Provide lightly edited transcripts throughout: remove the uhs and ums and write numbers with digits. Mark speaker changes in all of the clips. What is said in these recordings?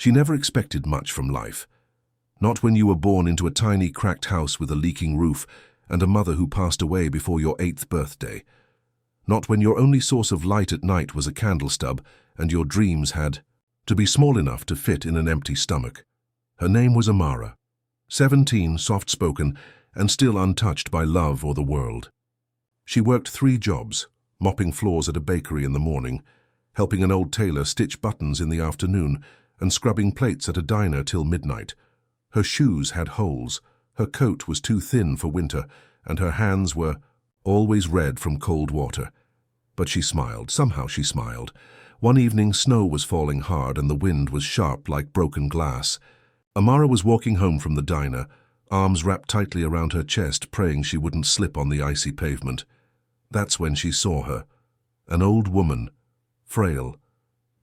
Speaker 1: She never expected much from life. Not when you were born into a tiny cracked house with a leaking roof and a mother who passed away before your 8th birthday. Not when your only source of light at night was a candle stub and your dreams had to be small enough to fit in an empty stomach. Her name was Amara, 17, soft-spoken, and still untouched by love or the world. She worked 3 jobs, mopping floors at a bakery in the morning, helping an old tailor stitch buttons in the afternoon, and scrubbing plates at a diner till midnight. Her shoes had holes, her coat was too thin for winter, and her hands were always red from cold water. But she smiled, somehow she smiled. One evening snow was falling hard and the wind was sharp like broken glass. Amara was walking home from the diner, arms wrapped tightly around her chest, praying she wouldn't slip on the icy pavement. That's when she saw her, an old woman, frail,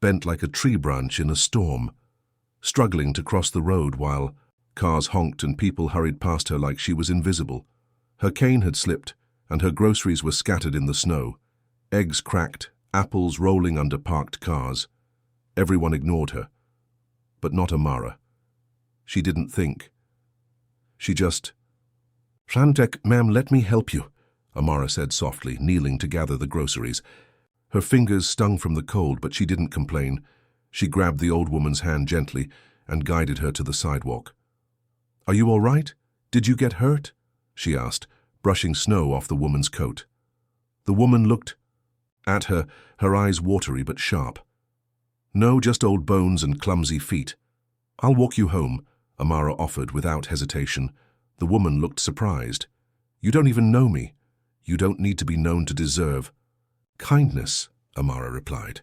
Speaker 1: bent like a tree branch in a storm, struggling to cross the road while cars honked and people hurried past her like she was invisible. Her cane had slipped, and her groceries were scattered in the snow. Eggs cracked, apples rolling under parked cars. Everyone ignored her, but not Amara. She didn't think. She just, "Shandek, ma'am, let me help you," Amara said softly, kneeling to gather the groceries. Her fingers stung from the cold, but she didn't complain. She grabbed the old woman's hand gently and guided her to the sidewalk. "Are you all right? Did you get hurt?" she asked, brushing snow off the woman's coat. The woman looked at her, her eyes watery but sharp. "No, just old bones and clumsy feet." "I'll walk you home," Amara offered without hesitation. The woman looked surprised. "You don't even know me. You don't need to be known to deserve kindness," Amara replied.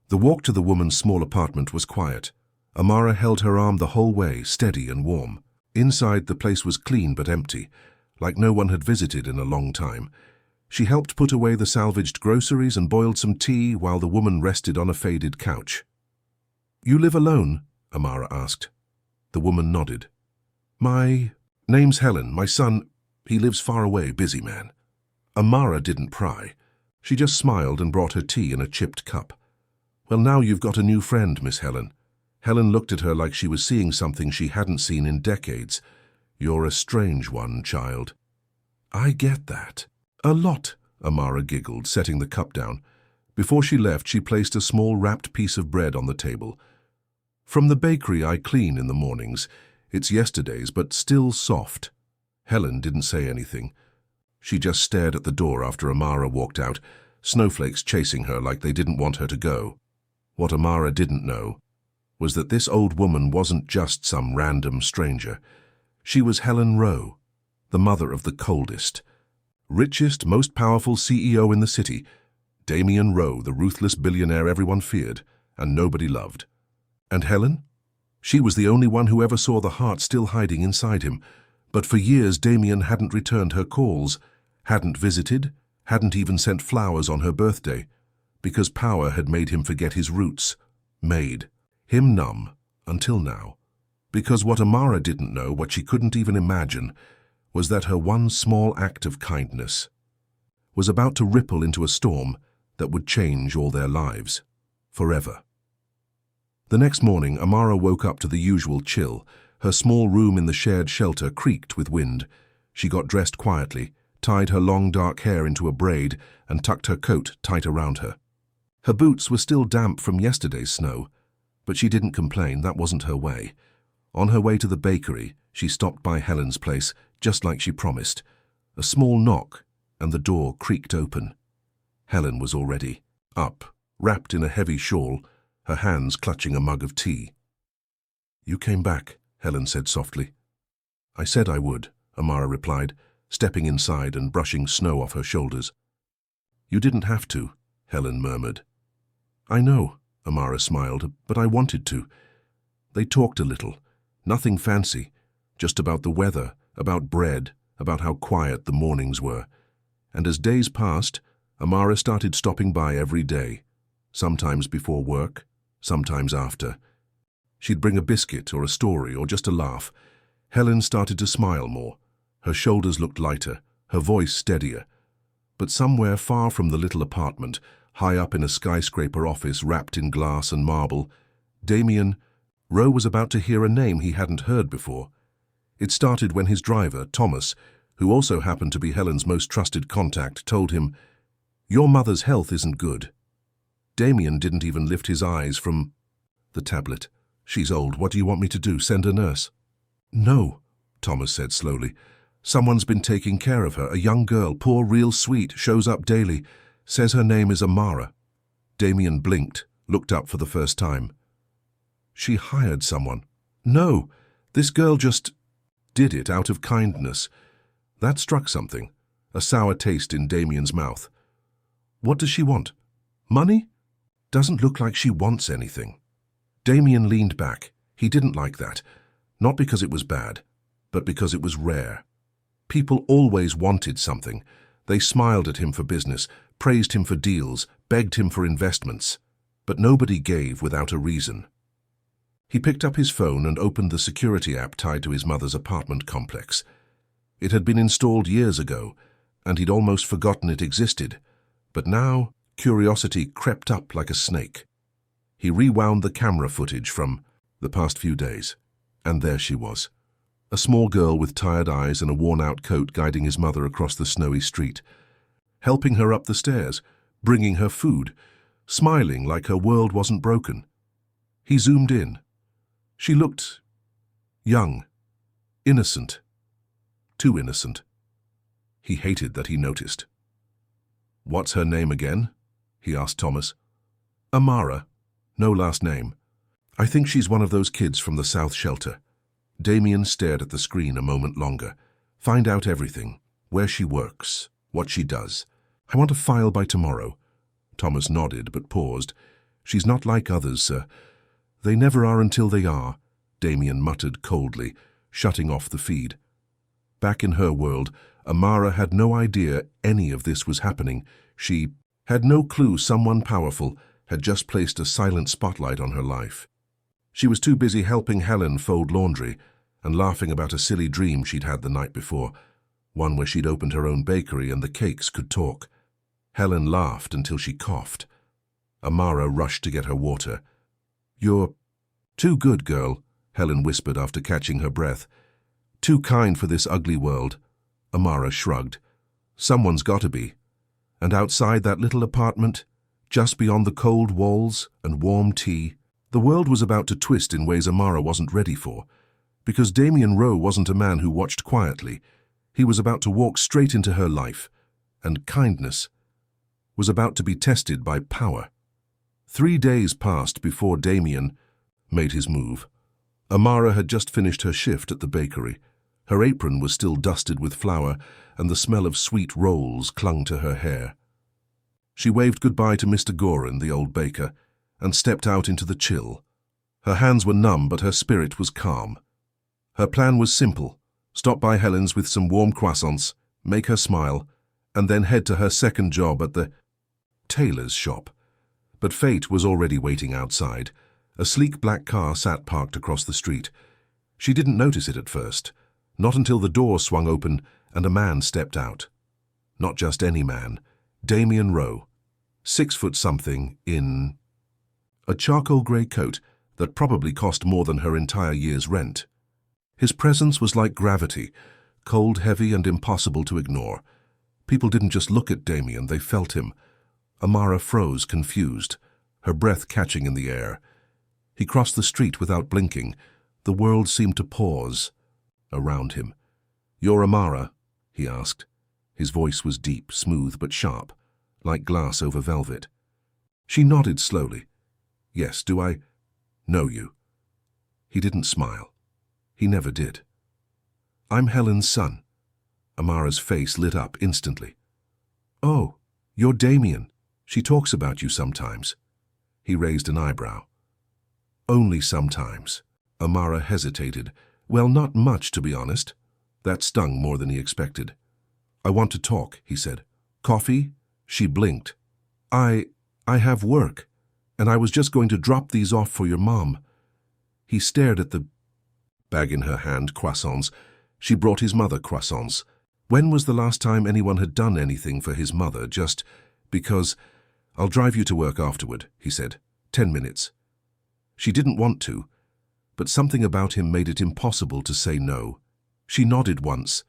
Speaker 1: The walk to the woman's small apartment was quiet. Amara held her arm the whole way, steady and warm. Inside, the place was clean but empty, like no one had visited in a long time. She helped put away the salvaged groceries and boiled some tea while the woman rested on a faded couch. "You live alone?" Amara asked. The woman nodded. "My name's Helen. My son, he lives far away, busy man." Amara didn't pry. She just smiled and brought her tea in a chipped cup. "Well, now you've got a new friend, Miss Helen." Helen looked at her like she was seeing something she hadn't seen in decades. "You're a strange one, child." "I get that. A lot," Amara giggled, setting the cup down. Before she left, she placed a small wrapped piece of bread on the table. "From the bakery I clean in the mornings. It's yesterday's, but still soft." Helen didn't say anything. She just stared at the door after Amara walked out, snowflakes chasing her like they didn't want her to go. What Amara didn't know was that this old woman wasn't just some random stranger. She was Helen Rowe, the mother of the coldest, richest, most powerful CEO in the city, Damien Rowe, the ruthless billionaire everyone feared and nobody loved. And Helen? She was the only one who ever saw the heart still hiding inside him. But for years Damien hadn't returned her calls, hadn't visited, hadn't even sent flowers on her birthday, because power had made him forget his roots, made him numb, until now. Because what Amara didn't know, what she couldn't even imagine, was that her one small act of kindness was about to ripple into a storm that would change all their lives, forever. The next morning, Amara woke up to the usual chill. Her small room in the shared shelter creaked with wind. She got dressed quietly, tied her long dark hair into a braid, and tucked her coat tight around her. Her boots were still damp from yesterday's snow, but she didn't complain. That wasn't her way. On her way to the bakery, she stopped by Helen's place, just like she promised. A small knock, and the door creaked open. Helen was already up, wrapped in a heavy shawl, her hands clutching a mug of tea. "You came back," Helen said softly. "I said I would," Amara replied, stepping inside and brushing snow off her shoulders. "You didn't have to," Helen murmured. "I know," Amara smiled, "but I wanted to." They talked a little. Nothing fancy, just about the weather, about bread, about how quiet the mornings were. And as days passed, Amara started stopping by every day, sometimes before work, sometimes after. She'd bring a biscuit or a story or just a laugh. Helen started to smile more. Her shoulders looked lighter, her voice steadier. But somewhere far from the little apartment, high up in a skyscraper office wrapped in glass and marble, Damien Rowe was about to hear a name he hadn't heard before. It started when his driver, Thomas, who also happened to be Helen's most trusted contact, told him, "Your mother's health isn't good." Damien didn't even lift his eyes from the tablet. "She's old. What do you want me to do? Send a nurse?" "No," Thomas said slowly. "Someone's been taking care of her. A young girl, poor, real sweet, shows up daily. Says her name is Amara." Damien blinked, looked up for the first time. "She hired someone." "No, this girl just did it out of kindness." That struck something, a sour taste in Damien's mouth. "What does she want? Money? Doesn't look like she wants anything." Damien leaned back. He didn't like that, not because it was bad, but because it was rare. People always wanted something. They smiled at him for business, praised him for deals, begged him for investments, but nobody gave without a reason. He picked up his phone and opened the security app tied to his mother's apartment complex. It had been installed years ago, and he'd almost forgotten it existed, but now curiosity crept up like a snake. He rewound the camera footage from the past few days, and there she was. A small girl with tired eyes and a worn-out coat guiding his mother across the snowy street, helping her up the stairs, bringing her food, smiling like her world wasn't broken. He zoomed in. She looked young, innocent, too innocent. He hated that he noticed. "What's her name again?" he asked Thomas. "Amara. No last name. I think she's one of those kids from the South Shelter." Damien stared at the screen a moment longer. "Find out everything. Where she works. What she does. I want a file by tomorrow." Thomas nodded but paused. "She's not like others, sir." "They never are until they are," Damien muttered coldly, shutting off the feed. Back in her world, Amara had no idea any of this was happening. She had no clue someone powerful had just placed a silent spotlight on her life. She was too busy helping Helen fold laundry and laughing about a silly dream she'd had the night before, one where she'd opened her own bakery and the cakes could talk. Helen laughed until she coughed. Amara rushed to get her water. "You're too good, girl," Helen whispered after catching her breath. "Too kind for this ugly world." Amara shrugged. "Someone's got to be." And outside that little apartment, just beyond the cold walls and warm tea, the world was about to twist in ways Amara wasn't ready for. Because Damien Rowe wasn't a man who watched quietly. He was about to walk straight into her life, and kindness was about to be tested by power. 3 days passed before Damien made his move. Amara had just finished her shift at the bakery. Her apron was still dusted with flour, and the smell of sweet rolls clung to her hair. She waved goodbye to Mr. Gorin, the old baker, and stepped out into the chill. Her hands were numb, but her spirit was calm. Her plan was simple: stop by Helen's with some warm croissants, make her smile, and then head to her second job at the tailor's shop. But fate was already waiting outside. A sleek black car sat parked across the street. She didn't notice it at first, not until the door swung open and a man stepped out. Not just any man, Damien Rowe, 6-foot-something, in a charcoal grey coat that probably cost more than her entire year's rent. His presence was like gravity, cold, heavy, and impossible to ignore. People didn't just look at Damien, they felt him. Amara froze, confused, her breath catching in the air. He crossed the street without blinking. The world seemed to pause around him. "You're Amara?" he asked. His voice was deep, smooth, but sharp, like glass over velvet. She nodded slowly. "Yes, do I know you?" He didn't smile. He never did. "I'm Helen's son." Amara's face lit up instantly. "Oh, you're Damien. She talks about you sometimes." He raised an eyebrow. "Only sometimes." Amara hesitated. "Well, not much, to be honest." That stung more than he expected. "I want to talk," he said. "Coffee?" She blinked. I have work, and I was just going to drop these off for your mom." He stared at the bag in her hand, croissants. She brought his mother croissants. When was the last time anyone had done anything for his mother, just because? "I'll drive you to work afterward," he said. 10 minutes. She didn't want to, but something about him made it impossible to say no. She nodded once,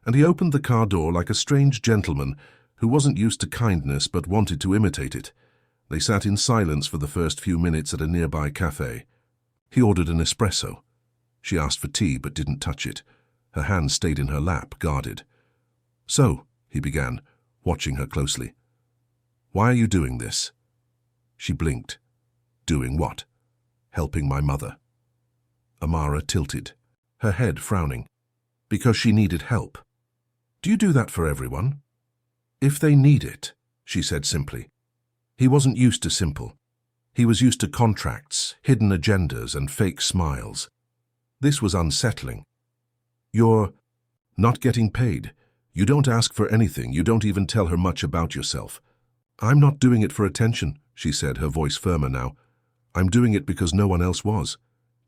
Speaker 1: and he opened the car door like a strange gentleman who wasn't used to kindness but wanted to imitate it. They sat in silence for the first few minutes at a nearby cafe. He ordered an espresso. She asked for tea but didn't touch it. Her hand stayed in her lap, guarded. "So," he began, watching her closely. "Why are you doing this?" She blinked. "Doing what?" "Helping my mother." Amara tilted, her head frowning. "Because she needed help." "Do you do that for everyone?" "If they need it," she said simply. He wasn't used to simple. He was used to contracts, hidden agendas, and fake smiles. This was unsettling. "You're not getting paid. You don't ask for anything. You don't even tell her much about yourself." "I'm not doing it for attention," she said, her voice firmer now. "I'm doing it because no one else was."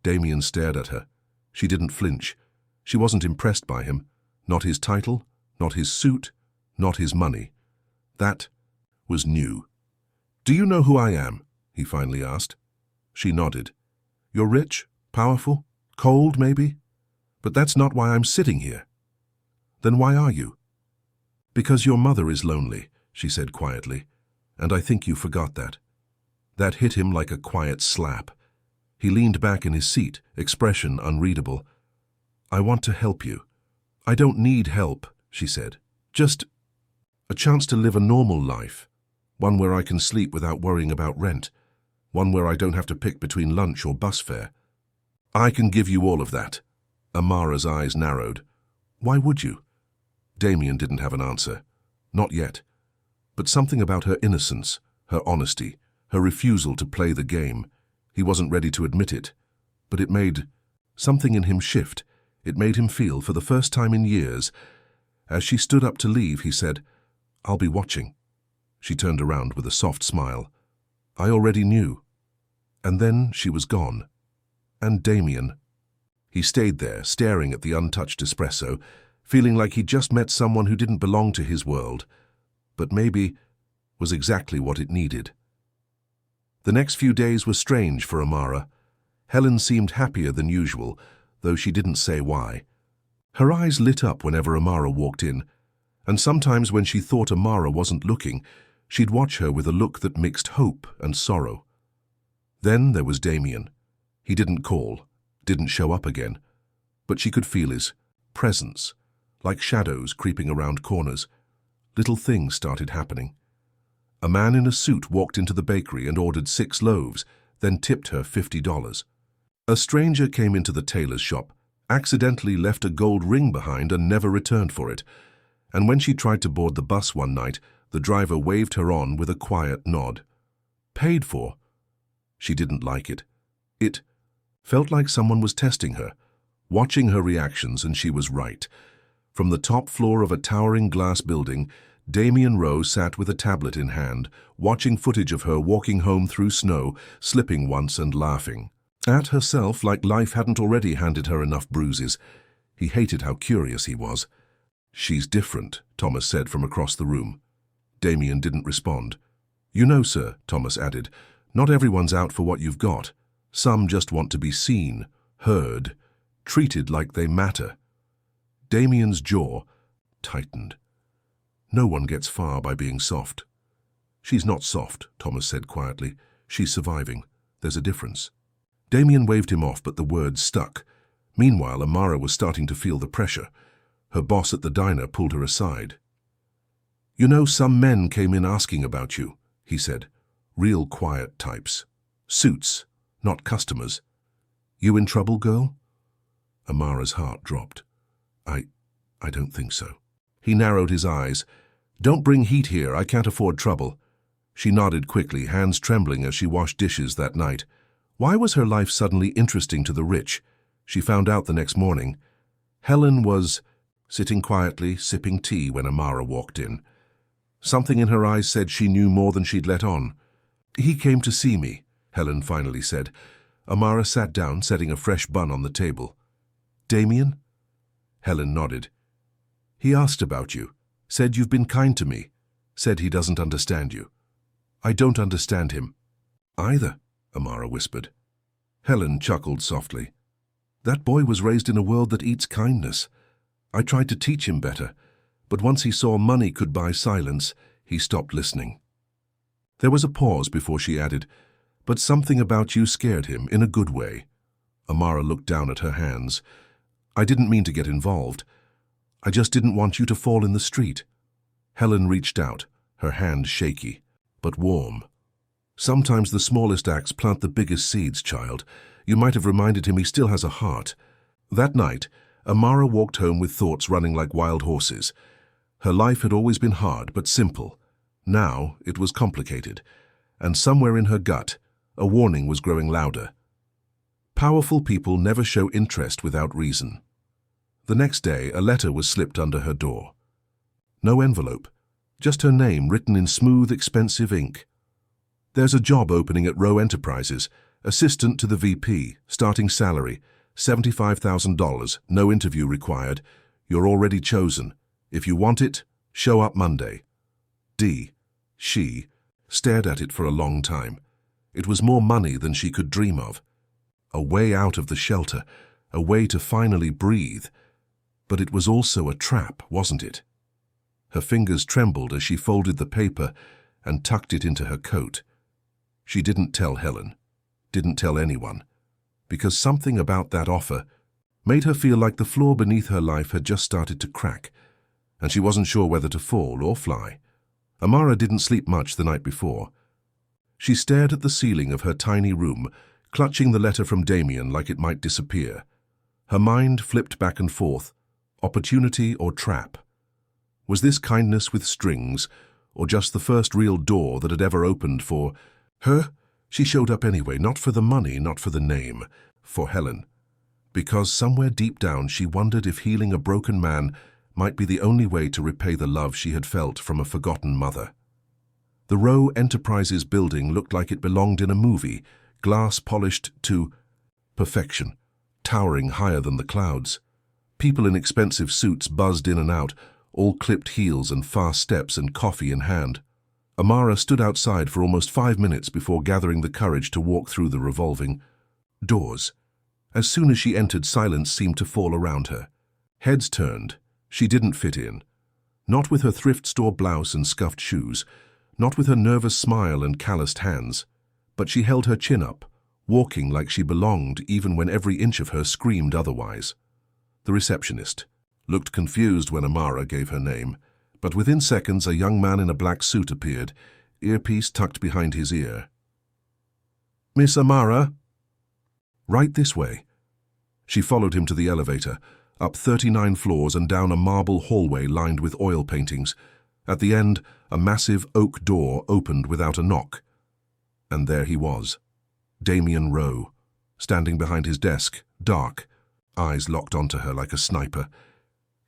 Speaker 1: Damien stared at her. She didn't flinch. She wasn't impressed by him. Not his title, not his suit, not his money. That was new. "Do you know who I am?" he finally asked. She nodded. "You're rich, powerful, cold maybe? But that's not why I'm sitting here." "Then why are you?" "Because your mother is lonely," she said quietly, "and I think you forgot that." That hit him like a quiet slap. He leaned back in his seat, expression unreadable. "I want to help you." "I don't need help," she said. "Just a chance to live a normal life. One where I can sleep without worrying about rent. One where I don't have to pick between lunch or bus fare." "I can give you all of that." Amara's eyes narrowed. "Why would you?" Damien didn't have an answer. Not yet. But something about her innocence, her honesty, her refusal to play the game. He wasn't ready to admit it. But it made something in him shift. It made him feel, for the first time in years. As she stood up to leave, he said, "I'll be watching." She turned around with a soft smile. "I already knew." And then she was gone. And Damien. He stayed there, staring at the untouched espresso, feeling like he'd just met someone who didn't belong to his world, but maybe was exactly what it needed. The next few days were strange for Amara. Helen seemed happier than usual, though she didn't say why. Her eyes lit up whenever Amara walked in, and sometimes when she thought Amara wasn't looking, she'd watch her with a look that mixed hope and sorrow. Then there was Damien. He didn't call, didn't show up again, but she could feel his presence, like shadows creeping around corners. Little things started happening. A man in a suit walked into the bakery and ordered 6 loaves, then tipped her $50. A stranger came into the tailor's shop, accidentally left a gold ring behind and never returned for it. And when she tried to board the bus one night, the driver waved her on with a quiet nod. Paid for? She didn't like it. It felt like someone was testing her, watching her reactions, and she was right. From the top floor of a towering glass building, Damien Rowe sat with a tablet in hand, watching footage of her walking home through snow, slipping once and laughing at herself like life hadn't already handed her enough bruises. He hated how curious he was. "She's different," Thomas said from across the room. Damien didn't respond. "You know, sir," Thomas added, "not everyone's out for what you've got. Some just want to be seen, heard, treated like they matter." Damien's jaw tightened. "No one gets far by being soft." "She's not soft," Thomas said quietly. "She's surviving. There's a difference." Damien waved him off, but the words stuck. Meanwhile, Amara was starting to feel the pressure. Her boss at the diner pulled her aside. "You know, some men came in asking about you," he said. "Real quiet types. Suits, not customers. You in trouble, girl?" Amara's heart dropped. I don't think so." He narrowed his eyes. "Don't bring heat here. I can't afford trouble." She nodded quickly, hands trembling as she washed dishes that night. Why was her life suddenly interesting to the rich? She found out the next morning. Helen was sitting quietly, sipping tea when Amara walked in. Something in her eyes said she knew more than she'd let on. "He came to see me," Helen finally said. Amara sat down, setting a fresh bun on the table. "Damien?" Helen nodded. "He asked about you, said you've been kind to me, said he doesn't understand you." "I don't understand him." "Either," Amara whispered. Helen chuckled softly. That boy was raised in a world that eats kindness. I tried to teach him better, but once he saw money could buy silence, he stopped listening. There was a pause before she added, "But something about you scared him, in a good way." Amara looked down at her hands. "I didn't mean to get involved. I just didn't want you to fall in the street." Helen reached out, her hand shaky, but warm. "Sometimes the smallest acts plant the biggest seeds, child. You might have reminded him he still has a heart." That night, Amara walked home with thoughts running like wild horses. Her life had always been hard but simple. Now it was complicated, and somewhere in her gut, a warning was growing louder. Powerful people never show interest without reason. The next day, a letter was slipped under her door. No envelope, just her name written in smooth, expensive ink. "There's a job opening at Rowe Enterprises, assistant to the VP, starting salary, $75,000, no interview required. You're already chosen. If you want it, show up Monday." She stared at it for a long time. It was more money than she could dream of. A way out of the shelter, a way to finally breathe. But it was also a trap, wasn't it? Her fingers trembled as she folded the paper and tucked it into her coat. She didn't tell Helen, didn't tell anyone, because something about that offer made her feel like the floor beneath her life had just started to crack, and she wasn't sure whether to fall or fly. Amara didn't sleep much the night before. She stared at the ceiling of her tiny room, clutching the letter from Damien like it might disappear. Her mind flipped back and forth, opportunity or trap. Was this kindness with strings, or just the first real door that had ever opened for her? She showed up anyway, not for the money, not for the name, for Helen. Because somewhere deep down she wondered if healing a broken man might be the only way to repay the love she had felt from a forgotten mother. The Rowe Enterprises building looked like it belonged in a movie, glass polished to perfection, towering higher than the clouds. People in expensive suits buzzed in and out, all clipped heels and fast steps and coffee in hand. Amara stood outside for almost 5 minutes before gathering the courage to walk through the revolving doors. As soon as she entered, silence seemed to fall around her. Heads turned. She didn't fit in. Not with her thrift store blouse and scuffed shoes, not with her nervous smile and calloused hands, but she held her chin up, walking like she belonged even when every inch of her screamed otherwise. The receptionist looked confused when Amara gave her name, but within seconds a young man in a black suit appeared, earpiece tucked behind his ear. "Miss Amara?" "Right this way." She followed him to the elevator, up 39 floors and down a marble hallway lined with oil paintings. At the end, a massive oak door opened without a knock. And there he was, Damien Rowe, standing behind his desk, dark, eyes locked onto her like a sniper.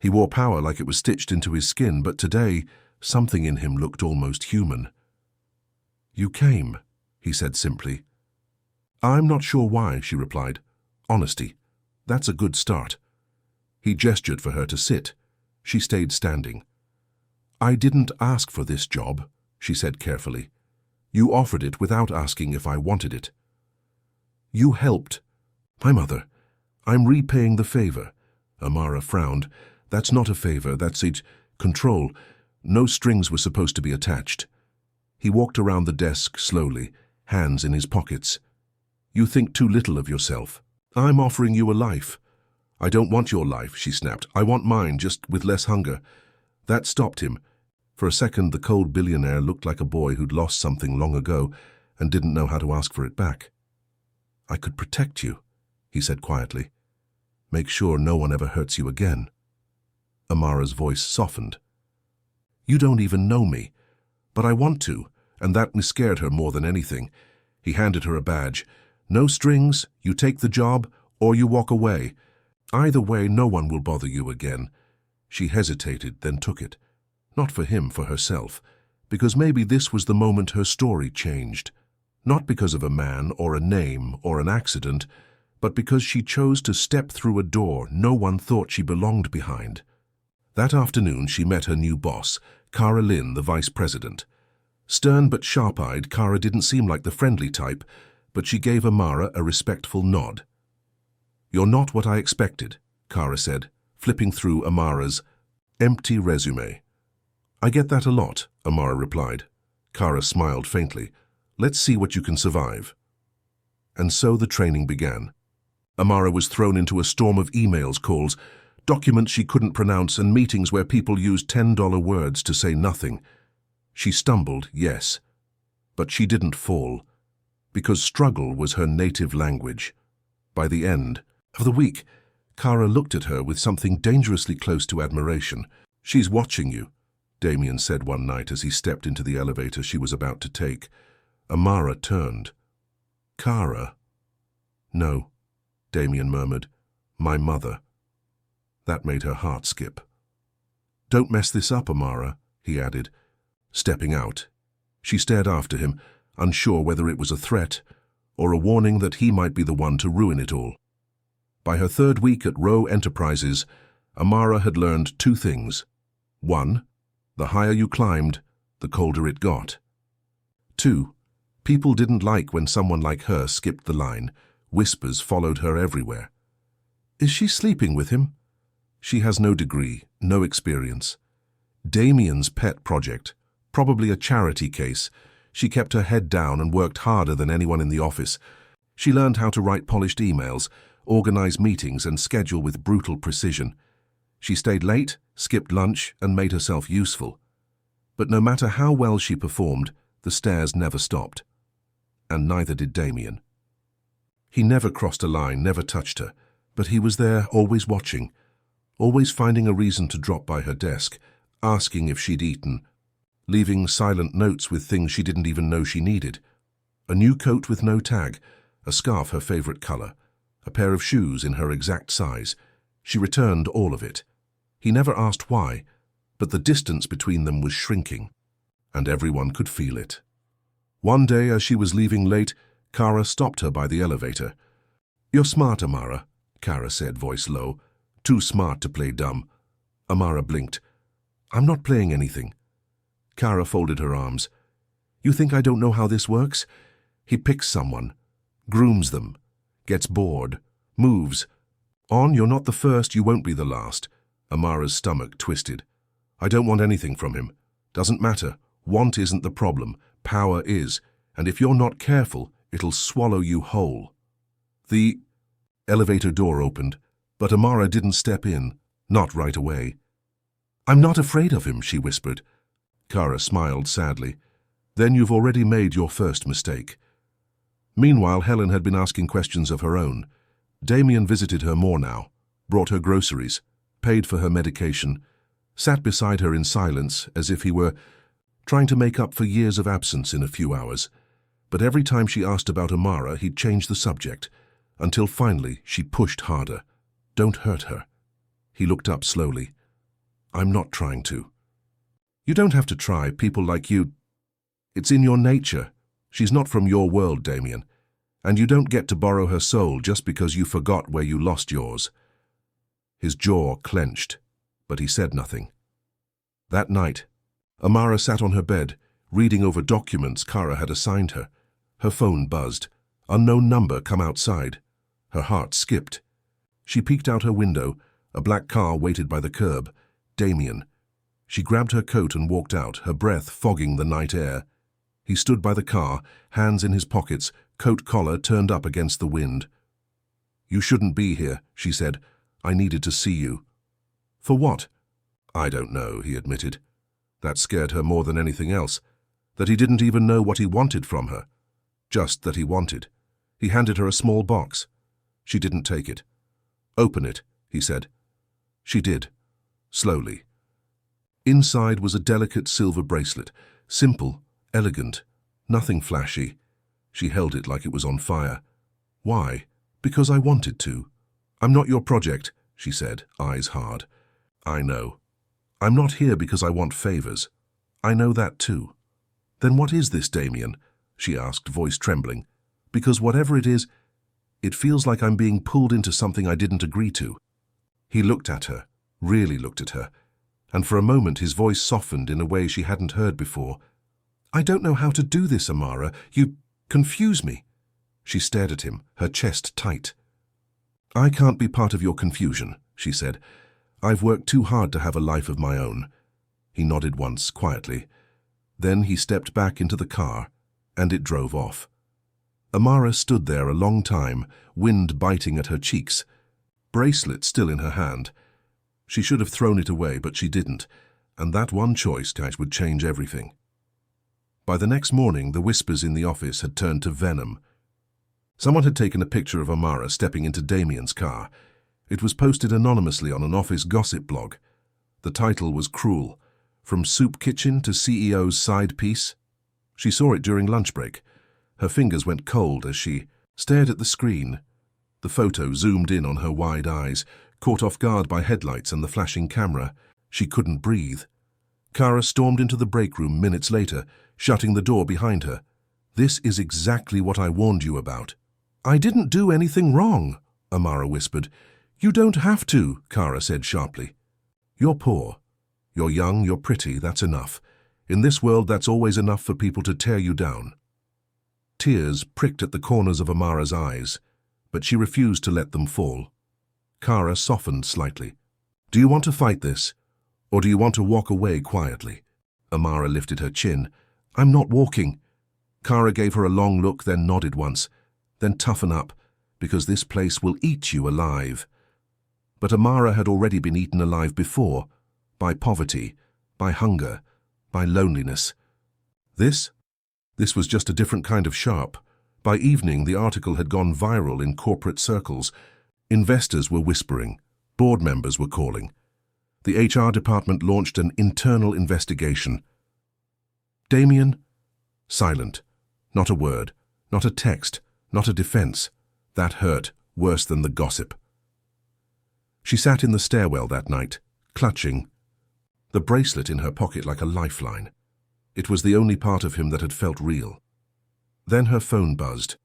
Speaker 1: He wore power like it was stitched into his skin, but today, something in him looked almost human. "You came," he said simply. "I'm not sure why," she replied. "Honesty. That's a good start." He gestured for her to sit. She stayed standing. "I didn't ask for this job," she said carefully. "You offered it without asking if I wanted it. You helped my mother. I'm repaying the favor." Amara frowned. "That's not a favor, that's it. Control. No strings were supposed to be attached." He walked around the desk slowly, hands in his pockets. "You think too little of yourself. I'm offering you a life." "I don't want your life," she snapped. "I want mine, just with less hunger." That stopped him. For a second, the cold billionaire looked like a boy who'd lost something long ago and didn't know how to ask for it back. "I could protect you," he said quietly. "Make sure no one ever hurts you again." Amara's voice softened. "You don't even know me, but I want to," and that scared her more than anything. He handed her a badge. "No strings, you take the job, or you walk away. Either way, no one will bother you again." She hesitated, then took it. Not for him, for herself, because maybe this was the moment her story changed. Not because of a man or a name or an accident, but because she chose to step through a door no one thought she belonged behind. That afternoon she met her new boss, Cara Lynn, the vice president. Stern but sharp-eyed, Cara didn't seem like the friendly type, but she gave Amara a respectful nod. You're not what I expected, Kara said, flipping through Amara's empty resume. I get that a lot, Amara replied. Kara smiled faintly. Let's see what you can survive. And so the training began. Amara was thrown into a storm of emails, calls, documents she couldn't pronounce, and meetings where people used $10 words to say nothing. She stumbled, yes, but she didn't fall, because struggle was her native language. By the end of the week, Kara looked at her with something dangerously close to admiration. She's watching you, Damien said one night as he stepped into the elevator she was about to take. Amara turned. Kara? No, Damien murmured. My mother. That made her heart skip. Don't mess this up, Amara, he added, stepping out. She stared after him, unsure whether it was a threat or a warning that he might be the one to ruin it all. By her third week at Rowe Enterprises, Amara had learned two things. 1. The higher you climbed, the colder it got. 2. People didn't like when someone like her skipped the line. Whispers followed her everywhere. Is she sleeping with him? She has no degree, no experience. Damien's pet project, probably a charity case. She kept her head down and worked harder than anyone in the office. She learned how to write polished emails, organize meetings, and schedule with brutal precision. She stayed late, skipped lunch, and made herself useful. But no matter how well she performed, the stares never stopped. And neither did Damien. He never crossed a line, never touched her, but he was there, always watching, always finding a reason to drop by her desk, asking if she'd eaten, leaving silent notes with things she didn't even know she needed. A new coat with no tag, a scarf her favorite color, a pair of shoes in her exact size. She returned all of it. He never asked why, but the distance between them was shrinking, and everyone could feel it. One day, as she was leaving late, Kara stopped her by the elevator. You're smart, Amara, Kara said, voice low. Too smart to play dumb. Amara blinked. I'm not playing anything. Kara folded her arms. You think I don't know how this works? He picks someone, grooms them, gets bored, moves. On, you're not the first, you won't be the last. Amara's stomach twisted. I don't want anything from him. Doesn't matter. Want isn't the problem. Power is. And if you're not careful, it'll swallow you whole. The elevator door opened, but Amara didn't step in, not right away. I'm not afraid of him, she whispered. Kara smiled sadly. Then you've already made your first mistake. Meanwhile, Helen had been asking questions of her own. Damien visited her more now, brought her groceries, paid for her medication, sat beside her in silence as if he were trying to make up for years of absence in a few hours. But every time she asked about Amara, he'd change the subject, until finally she pushed harder. Don't hurt her. He looked up slowly. I'm not trying to. You don't have to try, people like you. It's in your nature. She's not from your world, Damien. And you don't get to borrow her soul just because you forgot where you lost yours. His jaw clenched, but he said nothing. That night, Amara sat on her bed, reading over documents Kara had assigned her. Her phone buzzed. Unknown number, come outside. Her heart skipped. She peeked out her window. A black car waited by the curb. Damien. She grabbed her coat and walked out, her breath fogging the night air. He stood by the car, hands in his pockets, coat collar turned up against the wind. You shouldn't be here, she said. I needed to see you. For what? I don't know, he admitted. That scared her more than anything else, that he didn't even know what he wanted from her. Just that he wanted. He handed her a small box. She didn't take it. Open it, he said. She did, slowly. Inside was a delicate silver bracelet, simple, elegant, nothing flashy. She held it like it was on fire. Why? Because I wanted to. I'm not your project, she said, eyes hard. I know. I'm not here because I want favors. I know that too. Then what is this, Damien? She asked, voice trembling. Because whatever it is, it feels like I'm being pulled into something I didn't agree to. He looked at her, really looked at her, and for a moment his voice softened in a way she hadn't heard before. I don't know how to do this, Amara. You confuse me. She stared at him, her chest tight. "I can't be part of your confusion," she said. "I've worked too hard to have a life of my own." He nodded once, quietly. Then he stepped back into the car, and it drove off. Amara stood there a long time, wind biting at her cheeks, bracelet still in her hand. She should have thrown it away, but she didn't, and that one choice would change everything. By the next morning, the whispers in the office had turned to venom. Someone had taken a picture of Amara stepping into Damien's car. It was posted anonymously on an office gossip blog. The title was cruel. From soup kitchen to CEO's side piece. She saw it during lunch break. Her fingers went cold as she stared at the screen. The photo zoomed in on her wide eyes, caught off guard by headlights and the flashing camera. She couldn't breathe. Kara stormed into the break room minutes later, shutting the door behind her. "This is exactly what I warned you about." "I didn't do anything wrong," Amara whispered. "You don't have to," Kara said sharply. "You're poor. You're young, you're pretty, that's enough. In this world, that's always enough for people to tear you down." Tears pricked at the corners of Amara's eyes, but she refused to let them fall. Kara softened slightly. "Do you want to fight this, or do you want to walk away quietly?" Amara lifted her chin. "I'm not walking." Kara gave her a long look, then nodded once. "Then toughen up, because this place will eat you alive." But Amara had already been eaten alive before, by poverty, by hunger, by loneliness. This was just a different kind of sharp. By evening, the article had gone viral in corporate circles. Investors were whispering. Board members were calling. The HR department launched an internal investigation. Damien? Silent. Not a word, not a text, not a defense. That hurt worse than the gossip. She sat in the stairwell that night, clutching, the bracelet in her pocket like a lifeline. It was the only part of him that had felt real. Then her phone buzzed.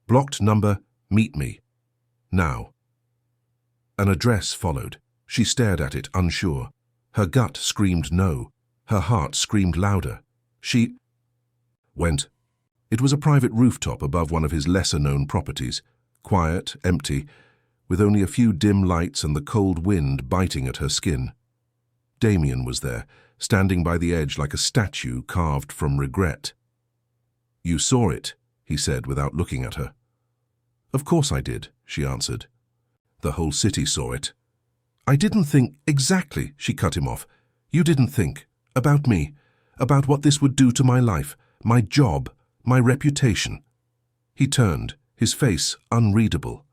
Speaker 1: "Blocked number, meet me. Now." An address followed. She stared at it, unsure. Her gut screamed no. Her heart screamed louder. She went. It was a private rooftop above one of his lesser-known properties. Quiet, empty, with only a few dim lights and the cold wind biting at her skin. Damien was there, standing by the edge like a statue carved from regret. "You saw it," he said without looking at her. "Of course I did," she answered. "The whole city saw it." "I didn't think—" "Exactly," she cut him off. "You didn't think. About me. About what this would do to my life, my job, my reputation." He turned, his face unreadable.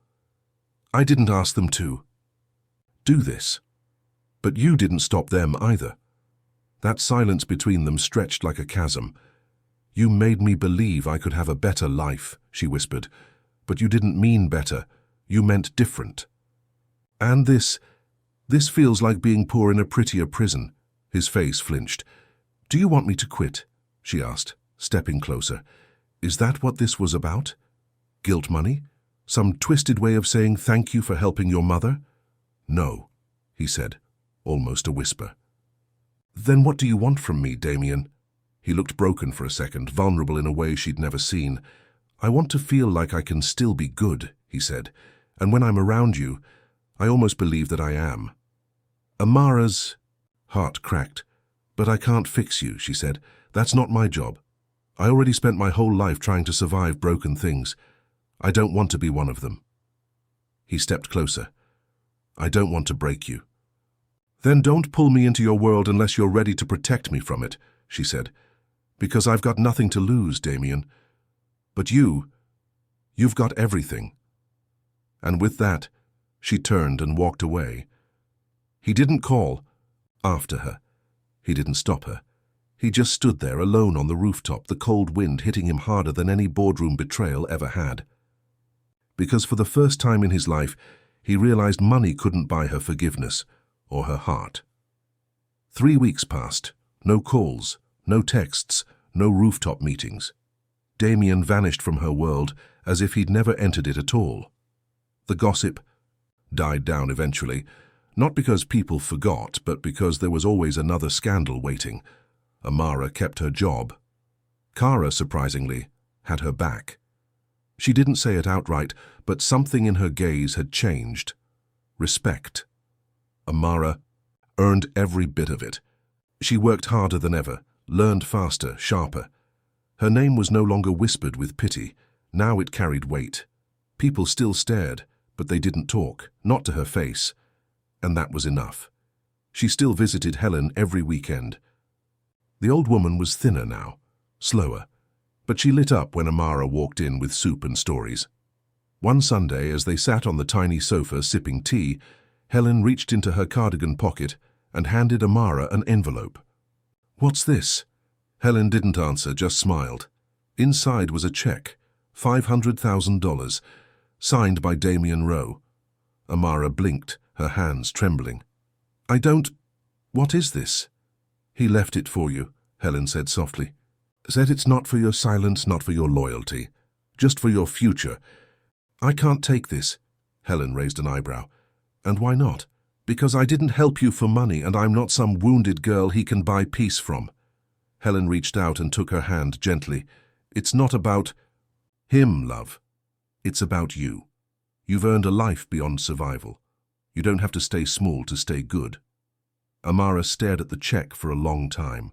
Speaker 1: "I didn't ask them to do this. But you didn't stop them either." That silence between them stretched like a chasm. "You made me believe I could have a better life," she whispered. "But you didn't mean better. You meant different. And this feels like being poor in a prettier prison." His face flinched. "Do you want me to quit?" she asked, stepping closer. "Is that what this was about? Guilt money? Some twisted way of saying thank you for helping your mother?" "No," he said, almost a whisper. "Then what do you want from me, Damien?" He looked broken for a second, vulnerable in a way she'd never seen. "I want to feel like I can still be good," he said. "And when I'm around you, I almost believe that I am." Amara's heart cracked. "But I can't fix you," she said. "That's not my job. I already spent my whole life trying to survive broken things. I don't want to be one of them." He stepped closer. "I don't want to break you." "Then don't pull me into your world unless you're ready to protect me from it," she said. "Because I've got nothing to lose, Damien. But you've got everything." And with that, she turned and walked away. He didn't call after her. He didn't stop her. He just stood there alone on the rooftop, the cold wind hitting him harder than any boardroom betrayal ever had. Because for the first time in his life, he realized money couldn't buy her forgiveness or her heart. 3 weeks passed. No calls, no texts, no rooftop meetings. Damien vanished from her world as if he'd never entered it at all. The gossip died down eventually, not because people forgot, but because there was always another scandal waiting. Amara kept her job. Kara, surprisingly, had her back. She didn't say it outright, but something in her gaze had changed. Respect. Amara earned every bit of it. She worked harder than ever, learned faster, sharper. Her name was no longer whispered with pity. Now it carried weight. People still stared, but they didn't talk, not to her face. And that was enough. She still visited Helen every weekend. The old woman was thinner now, slower, but she lit up when Amara walked in with soup and stories. One Sunday, as they sat on the tiny sofa sipping tea, Helen reached into her cardigan pocket and handed Amara an envelope. "What's this?" Helen didn't answer, just smiled. Inside was a check, $500,000, signed by Damien Rowe. Amara blinked, her hands trembling. What is this?" "He left it for you," Helen said softly. "Said it's not for your silence, not for your loyalty, just for your future." "I can't take this." Helen raised an eyebrow. "And why not?" "Because I didn't help you for money, and I'm not some wounded girl he can buy peace from." Helen reached out and took her hand gently. "It's not about him, love. It's about you. You've earned a life beyond survival. You don't have to stay small to stay good." Amara stared at the check for a long time.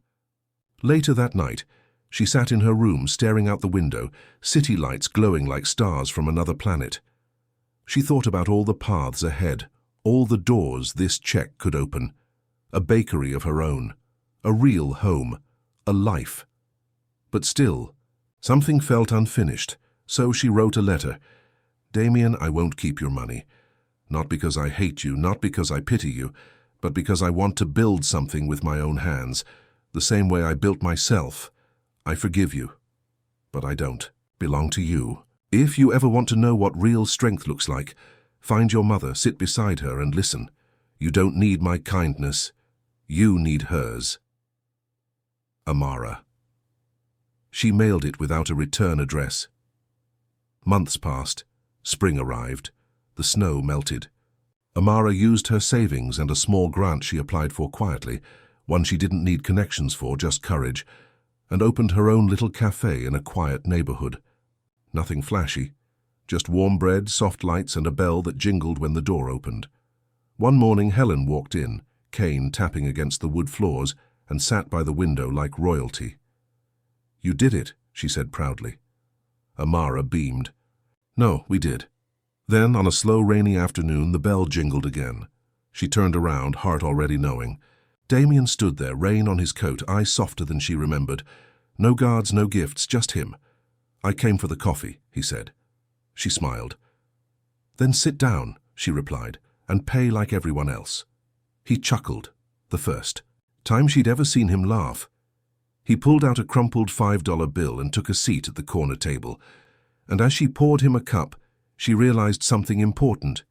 Speaker 1: Later that night, she sat in her room staring out the window, city lights glowing like stars from another planet. She thought about all the paths ahead, all the doors this check could open. A bakery of her own, a real home, a life. But still, something felt unfinished, so she wrote a letter. "Damien, I won't keep your money. Not because I hate you, not because I pity you, but because I want to build something with my own hands, the same way I built myself. I forgive you, but I don't belong to you. If you ever want to know what real strength looks like, find your mother, sit beside her and listen. You don't need my kindness. You need hers. Amara." She mailed it without a return address. Months passed. Spring arrived. The snow melted. Amara used her savings and a small grant she applied for quietly, one she didn't need connections for, just courage, and opened her own little cafe in a quiet neighborhood. Nothing flashy, just warm bread, soft lights, and a bell that jingled when the door opened. One morning Helen walked in, cane tapping against the wood floors, and sat by the window like royalty. "You did it," she said proudly. Amara beamed. "No, we did." Then, on a slow, rainy afternoon, the bell jingled again. She turned around, heart already knowing. Damien stood there, rain on his coat, eyes softer than she remembered. No guards, no gifts, just him. "I came for the coffee," he said. She smiled. "Then sit down," she replied, "and pay like everyone else." He chuckled, the first time she'd ever seen him laugh. He pulled out a crumpled $5 bill and took a seat at the corner table. And as she poured him a cup, she realized something important.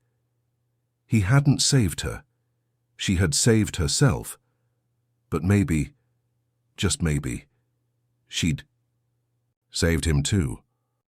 Speaker 1: He hadn't saved her. She had saved herself. But maybe, just maybe, she'd saved him too.